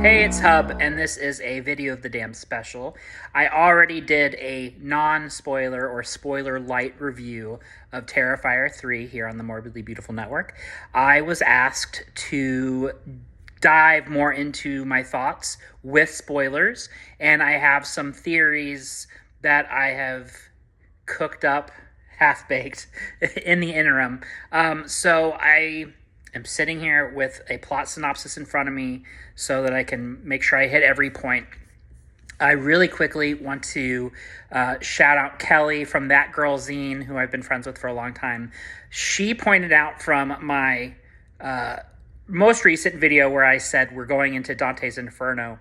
Hey, it's Hub, and this is a video of the damn special. I already did a non-spoiler or spoiler-lite review of Terrifier 3 here on the Morbidly Beautiful Network. I was asked to dive more into my thoughts with spoilers, and I have some theories that I have cooked up half-baked in the interim. So I am sitting here with a plot synopsis in front of me so that I can make sure I hit every point. I really quickly want to shout out Kelly from That Girl Zine, who I've been friends with for a long time. She pointed out from my most recent video where I said we're going into Dante's Inferno.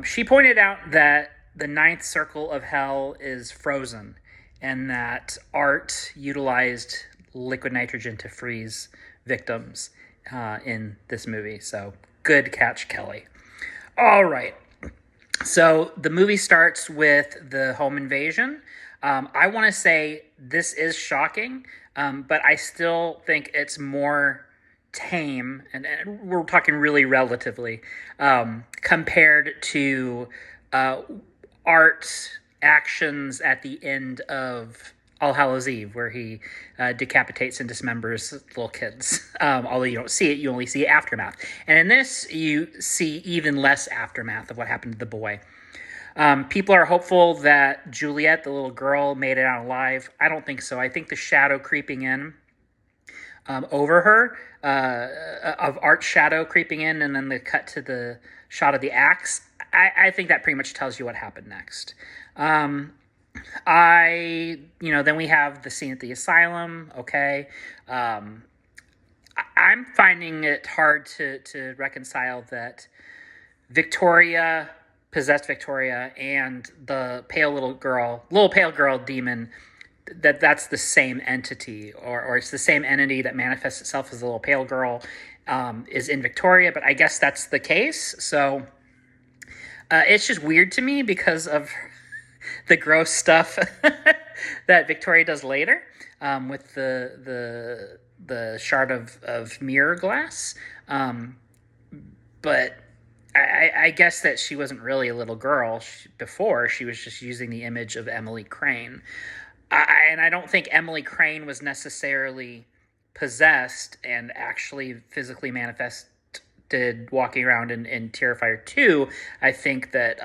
She pointed out that the ninth circle of hell is frozen and that Art utilized liquid nitrogen to freeze victims in this movie. So good catch, Kelly. All right. So the movie starts with the home invasion. I want to say this is shocking, but I still think it's more tame, and we're talking really relatively, compared to Art's actions at the end of All Hallows Eve, where he decapitates and dismembers little kids. Although you don't see it, you only see aftermath. And in this, you see even less aftermath of what happened to the boy. People are hopeful that Juliet, the little girl, made it out alive. I don't think so. I think the shadow creeping in over her, of Art's shadow creeping in, and then the cut to the shot of the axe, I think that pretty much tells you what happened next. Then we have the scene at the asylum. Okay. I'm finding it hard to reconcile that possessed Victoria, and the little pale girl demon, that's the same entity, or it's the same entity that manifests itself as the little pale girl, is in Victoria, but I guess that's the case. So, it's just weird to me because of the gross stuff that Victoria does later, with the shard of mirror glass. But I guess that she wasn't really a little girl before. She was just using the image of Emily Crane. And I don't think Emily Crane was necessarily possessed and actually physically manifested walking around in Terrifier 2. I think that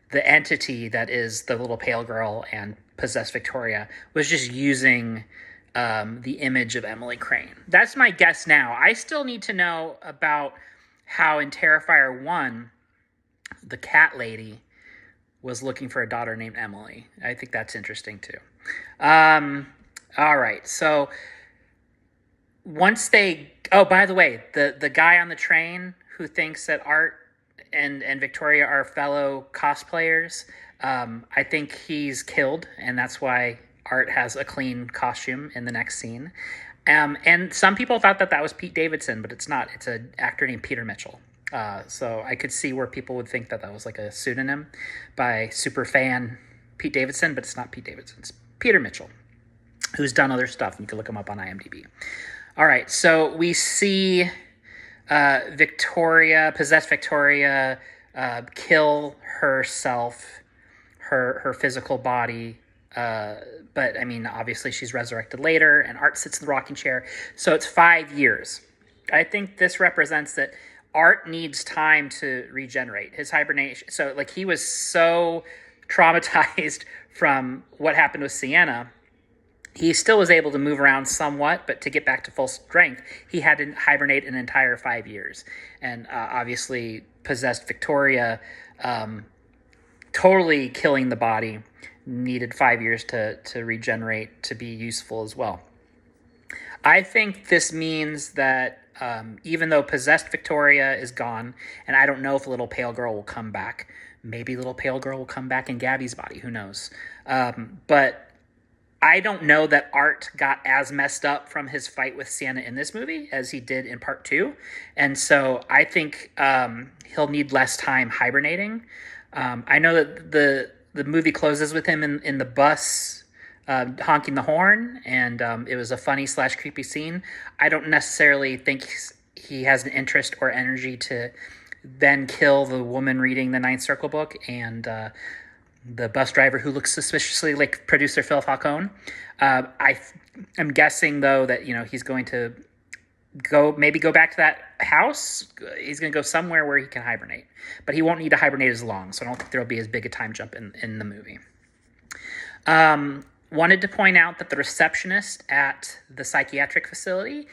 the entity that is the little pale girl and possessed Victoria was just using the image of Emily Crane. That's my guess now. I still need to know about how in Terrifier 1, the cat lady was looking for a daughter named Emily. I think that's interesting too. All right. So once by the way, the guy on the train who thinks that Art and Victoria are fellow cosplayers, I think he's killed, and that's why Art has a clean costume in the next scene. And some people thought that was Pete Davidson, but it's not. It's an actor named Peter Mitchell. So I could see where people would think that was like a pseudonym by super fan Pete Davidson, but it's not Pete Davidson. It's Peter Mitchell, who's done other stuff. You can look him up on IMDb. All right, so we see possessed Victoria, kill herself, her physical body. But I mean, obviously she's resurrected later, and Art sits in the rocking chair. So it's 5 years. I think this represents that Art needs time to regenerate his hibernation. So like, he was so traumatized from what happened with Sienna. He still was able to move around somewhat, but to get back to full strength, he had to hibernate an entire 5 years. And obviously, possessed Victoria, totally killing the body, needed 5 years to regenerate to be useful as well. I think this means that even though possessed Victoria is gone, and I don't know if Little Pale Girl will come back. Maybe Little Pale Girl will come back in Gabby's body. Who knows? But I don't know that Art got as messed up from his fight with Sienna in this movie as he did in part 2. And so I think he'll need less time hibernating. I know that the movie closes with him in the bus honking the horn, and it was a funny / creepy scene. I don't necessarily think he has an interest or energy to then kill the woman reading the Ninth Circle book and the bus driver who looks suspiciously like producer Phil Falcone. I'm guessing though that he's going to go back to that house. He's going to go somewhere where he can hibernate, but he won't need to hibernate as long. So I don't think there'll be as big a time jump in the movie. Wanted to point out that the receptionist at the psychiatric facility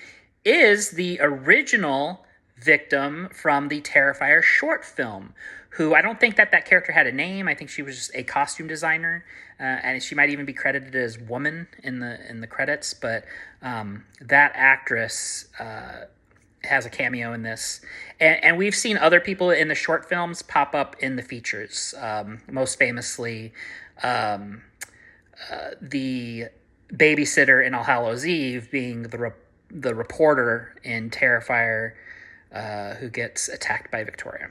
is the original victim from the Terrifier short film, who I don't think that character had a name. I think she was just a costume designer, and she might even be credited as woman in the credits. But that actress has a cameo in this, and we've seen other people in the short films pop up in the features. Most famously, the babysitter in All Hallows Eve being the reporter in Terrifier, who gets attacked by Victoria.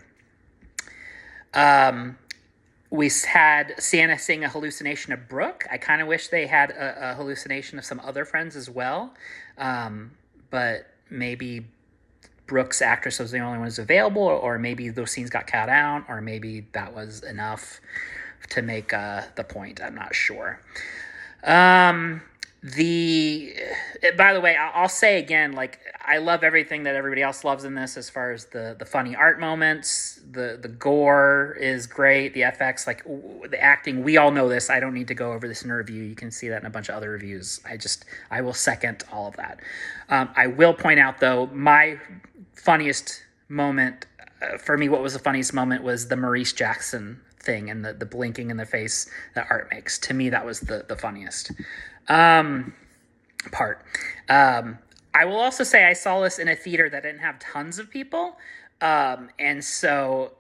We had Sienna sing a hallucination of Brooke. I kind of wish they had a hallucination of some other friends as well. But maybe Brooke's actress was the only one who's available, or maybe those scenes got cut out, or maybe that was enough to make the point. I'm not sure. By the way, I'll say again, like, I love everything that everybody else loves in this as far as the funny art moments. The gore is great. The FX, like the acting, we all know this. I don't need to go over this in a review. You can see that in a bunch of other reviews. I will second all of that. I will point out, though, my funniest moment, for me, what was the funniest moment was the Maurice Jackson thing and the blinking in the face that Art makes. To me, that was the funniest part. I will also say I saw this in a theater that didn't have tons of people. And so,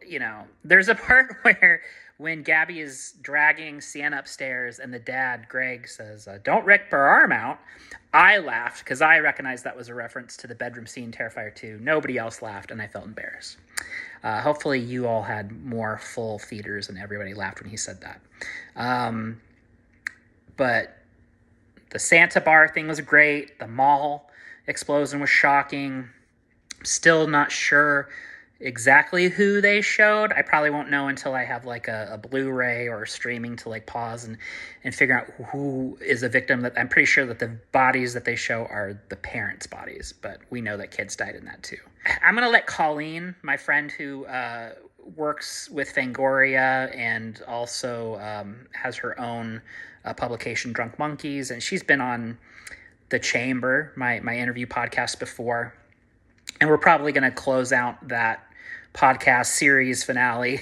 there's a part where when Gabby is dragging Sienna upstairs and the dad, Greg, says, "Don't rip her arm out," I laughed because I recognized that was a reference to the bedroom scene in Terrifier 2. Nobody else laughed, and I felt embarrassed. Hopefully you all had more full theaters and everybody laughed when he said that. But the Santa bar thing was great. The mall explosion was shocking. Still not sure exactly who they showed. I probably won't know until I have like a Blu-ray or streaming to like pause and figure out who is a victim. That I'm pretty sure that the bodies that they show are the parents' bodies, but we know that kids died in that too. I'm going to let Colleen, my friend who works with Fangoria and also has her own publication, Drunk Monkeys, and she's been on The Chamber, my interview podcast before. And we're probably going to close out that podcast series finale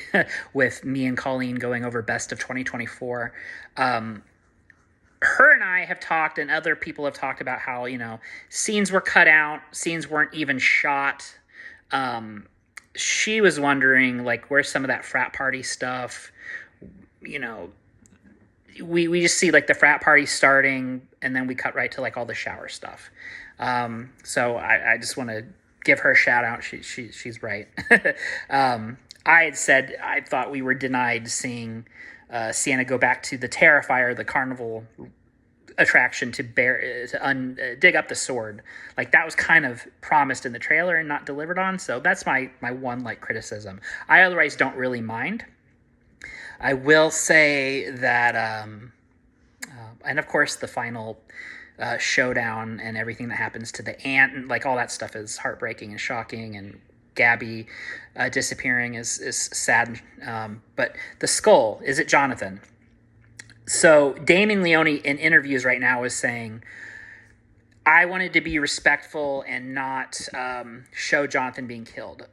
with me and Colleen going over best of 2024. Her and I have talked, and other people have talked about how, scenes were cut out, scenes weren't even shot. She was wondering, like, where's some of that frat party stuff? We just see, like, the frat party starting, and then we cut right to, like, all the shower stuff. So I just want to give her a shout out. She's right. I had said I thought we were denied seeing Sienna go back to the Terrifier, the carnival attraction, to dig up the sword. Like, that was kind of promised in the trailer and not delivered on. So that's my one criticism. I otherwise don't really mind. I will say that, and of course the final showdown and everything that happens to the aunt and like all that stuff is heartbreaking and shocking, and Gabby disappearing is sad. But the skull, is it Jonathan? So Damien Leone in interviews right now is saying, I wanted to be respectful and not show Jonathan being killed.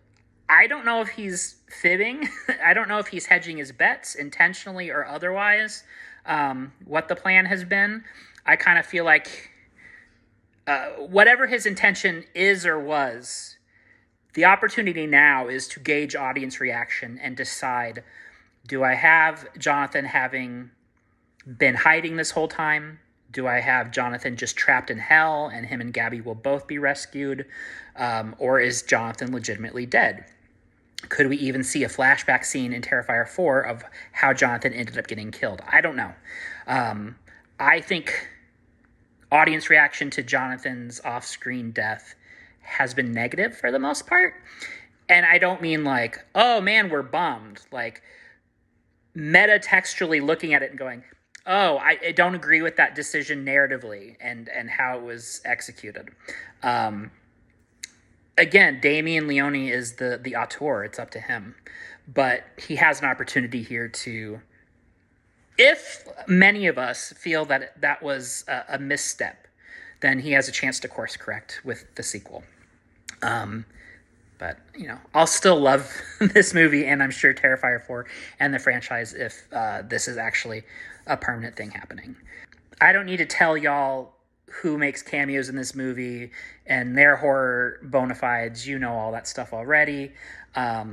I don't know if he's fibbing. I don't know if he's hedging his bets intentionally or otherwise, what the plan has been. I kind of feel like whatever his intention is or was, the opportunity now is to gauge audience reaction and decide, do I have Jonathan having been hiding this whole time? Do I have Jonathan just trapped in hell and him and Gabby will both be rescued? Or is Jonathan legitimately dead? Could we even see a flashback scene in Terrifier 4 of how Jonathan ended up getting killed? I don't know. I think audience reaction to Jonathan's off-screen death has been negative for the most part. And I don't mean like, oh man, we're bummed. Like, meta-textually looking at it and going, oh, I don't agree with that decision narratively and how it was executed. Again, Damien Leone is the auteur. It's up to him. But he has an opportunity here to, if many of us feel that that was a misstep, then he has a chance to course correct with the sequel. But, I'll still love this movie, and I'm sure Terrifier 4 and the franchise if this is actually a permanent thing happening. I don't need to tell y'all who makes cameos in this movie and their horror bona fides. You know all that stuff already. I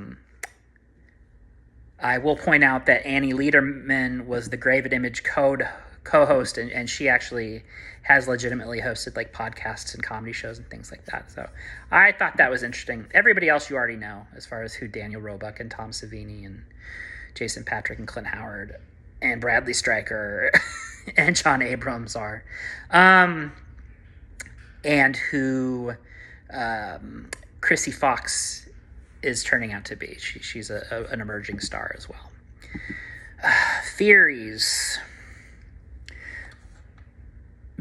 will point out that Annie Lederman was the Graven Image co-host, and she actually has legitimately hosted like podcasts and comedy shows and things like that. So I thought that was interesting. Everybody else you already know, as far as who Daniel Roebuck and Tom Savini and Jason Patric and Clint Howard and Bradley Stryker and John Abrams are. And who Chrissy Fox is turning out to be. She's an emerging star as well. Theories.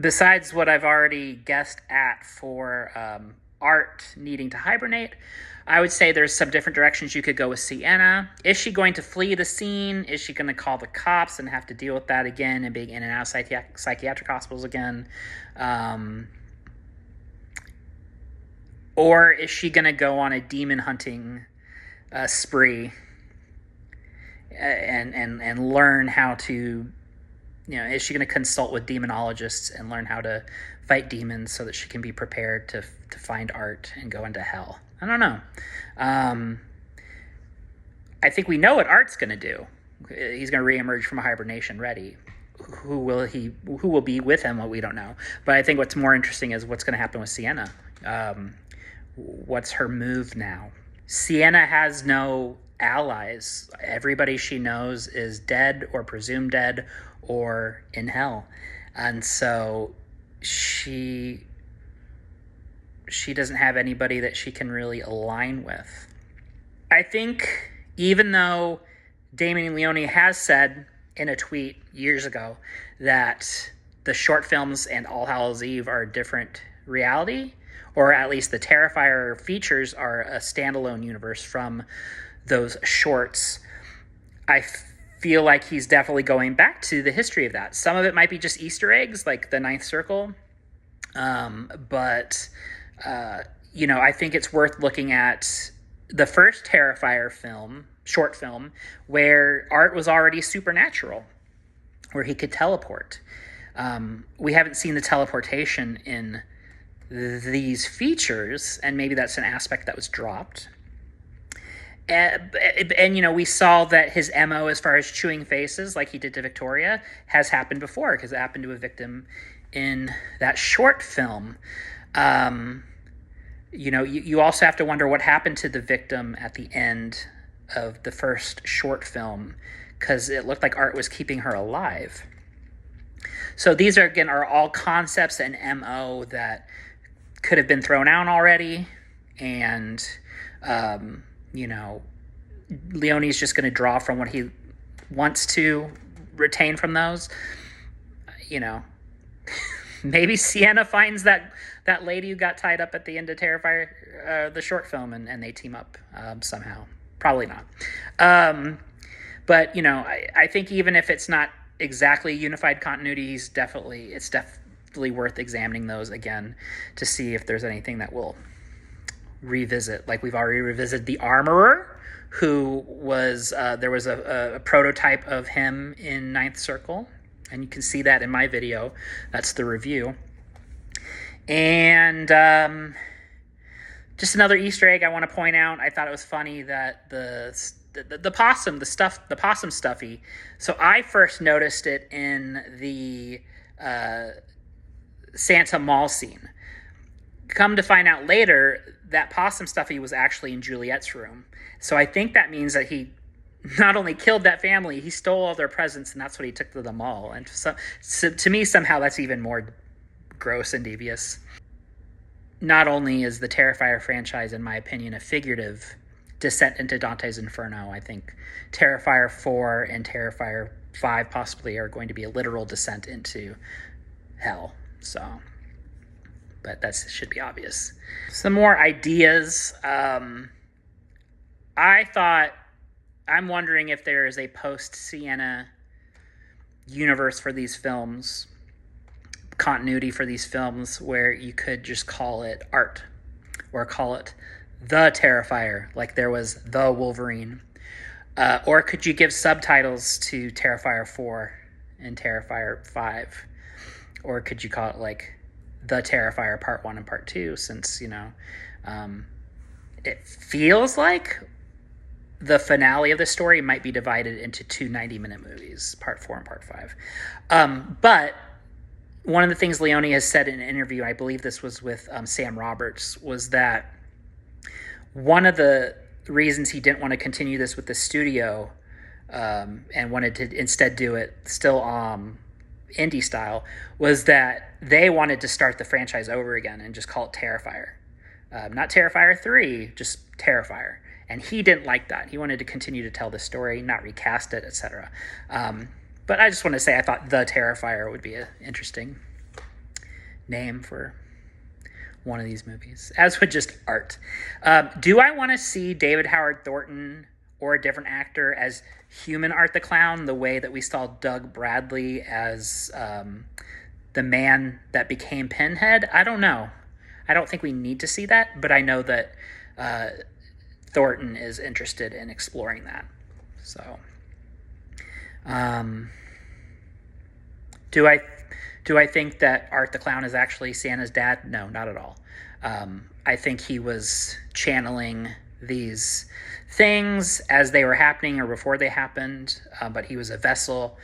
Besides what I've already guessed at for Art needing to hibernate, I would say there's some different directions you could go with Sienna. Is she going to flee the scene? Is she going to call the cops and have to deal with that again and being in and out of psychiatric hospitals again? Or is she going to go on a demon hunting spree and learn how to, is she going to consult with demonologists and learn how to fight demons so that she can be prepared to find Art and go into hell? I don't know. I think we know what Art's going to do. He's going to reemerge from hibernation ready. Who will be with him? Well, we don't know. But I think what's more interesting is what's going to happen with Sienna. What's her move now? Sienna has no allies. Everybody she knows is dead or presumed dead or in hell. And so she doesn't have anybody that she can really align with. I think even though Damien Leone has said in a tweet years ago that the short films and All Hallows Eve are a different reality, or at least the Terrifier features are a standalone universe from those shorts, I feel like he's definitely going back to the history of that. Some of it might be just Easter eggs, like the Ninth Circle, but I think it's worth looking at the first Terrifier short film, where Art was already supernatural, where he could teleport. We haven't seen the teleportation in these features, and maybe that's an aspect that was dropped. And we saw that his MO as far as chewing faces, like he did to Victoria, has happened before, because it happened to a victim in that short film. You also have to wonder what happened to the victim at the end of the first short film, because it looked like Art was keeping her alive. So these are all concepts and MO that could have been thrown out already, and Leone's just going to draw from what he wants to retain from those. Maybe Sienna finds that lady who got tied up at the end of Terrifier, the short film, and they team up somehow. Probably not. But I think even if it's not exactly unified continuity, it's definitely worth examining those again to see if there's anything that will revisit. Like we've already revisited the Armorer, who was there was a prototype of him in Ninth Circle, and you can see that in my video. That's the review. And just another Easter egg I want to point out. I thought it was funny that the possum stuffy. So I first noticed it in the Santa Mall scene. Come to find out later, that possum stuffy was actually in Juliet's room. So I think that means that he not only killed that family, he stole all their presents, and that's what he took to the mall. And so to me, somehow that's even more gross and devious. Not only is the Terrifier franchise, in my opinion, a figurative descent into Dante's Inferno. I think Terrifier 4 and Terrifier 5 possibly are going to be a literal descent into hell. So, but that should be obvious. Some more ideas. I'm wondering if there is a post-Sienna universe for these films, continuity for these films, where you could just call it art or call it the Terrifier, like there was the Wolverine. Or could you give subtitles to Terrifier 4 and Terrifier 5? Or could you call it like the Terrifier Part 1 and Part 2, since, it feels like the finale of the story might be divided into two 90-minute movies, Part 4 and Part 5. But one of the things Leone has said in an interview, I believe this was with Sam Roberts, was that one of the reasons he didn't want to continue this with the studio and wanted to instead do it still indie style was that they wanted to start the franchise over again and just call it Terrifier. Not Terrifier 3, just Terrifier. And he didn't like that. He wanted to continue to tell the story, not recast it, etc. But I just want to say I thought The Terrifier would be an interesting name for one of these movies, as would just art. Do I want to see David Howard Thornton or a different actor as human Art the Clown, the way that we saw Doug Bradley as the man that became Pinhead? I don't know. I don't think we need to see that, but I know that Thornton is interested in exploring that. So, do I think that Art the Clown is actually Santa's dad? No, not at all. I think he was channeling these things as they were happening or before they happened, but he was a vessel,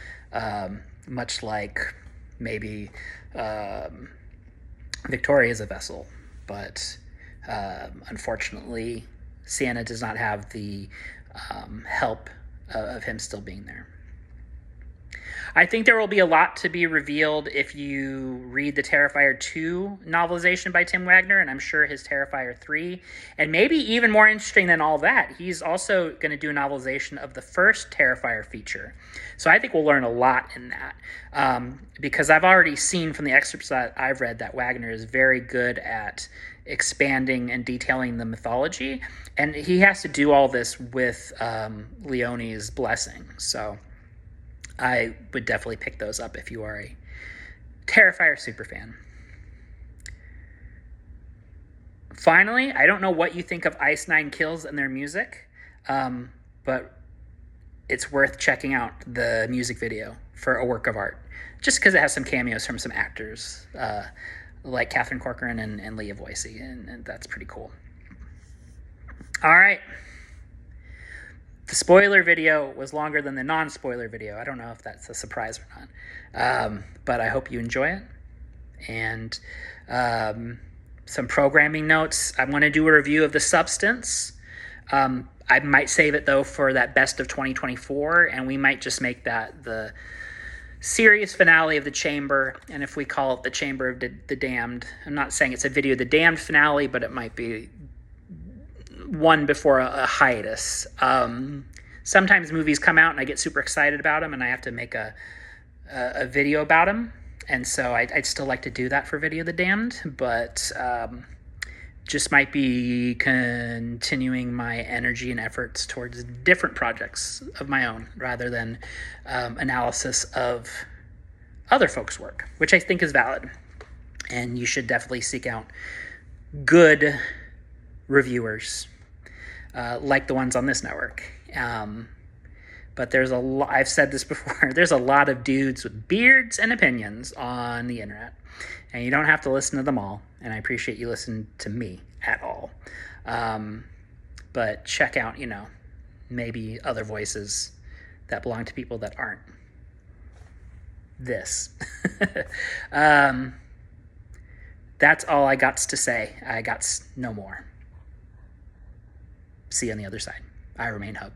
much like maybe Victoria is a vessel. But unfortunately, Santa does not have the help of him still being there. I think there will be a lot to be revealed if you read the Terrifier 2 novelization by Tim Wagner, and I'm sure his Terrifier 3. And maybe even more interesting than all that, he's also going to do a novelization of the first Terrifier feature. So I think we'll learn a lot in that. Because I've already seen from the excerpts that I've read that Wagner is very good at expanding and detailing the mythology. And he has to do all this with Leone's blessing. So I would definitely pick those up if you are a Terrifier superfan. Finally, I don't know what you think of Ice Nine Kills and their music, but it's worth checking out the music video for a work of art, just because it has some cameos from some actors like Catherine Corcoran and Leah Voicey, and that's pretty cool. All right. The spoiler video was longer than the non-spoiler video. I don't know if that's a surprise or not. But I hope you enjoy it. And some programming notes. I want to do a review of The Substance. I might save it, though, for that best of 2024. And we might just make that the series finale of The Chamber. And if we call it The Chamber of the Damned, I'm not saying it's a Video of the Damned finale, but it might be one before a hiatus. Sometimes movies come out and I get super excited about them and I have to make a video about them. And so I'd still like to do that for Video of the Damned, but just might be continuing my energy and efforts towards different projects of my own rather than analysis of other folks' work, which I think is valid. And you should definitely seek out good reviewers like the ones on this network. But there's I've said this before, there's a lot of dudes with beards and opinions on the internet, and you don't have to listen to them all, and I appreciate you listening to me at all. But check out, maybe other voices that belong to people that aren't this. That's all I got to say. I got no more. See you on the other side. I remain Hub.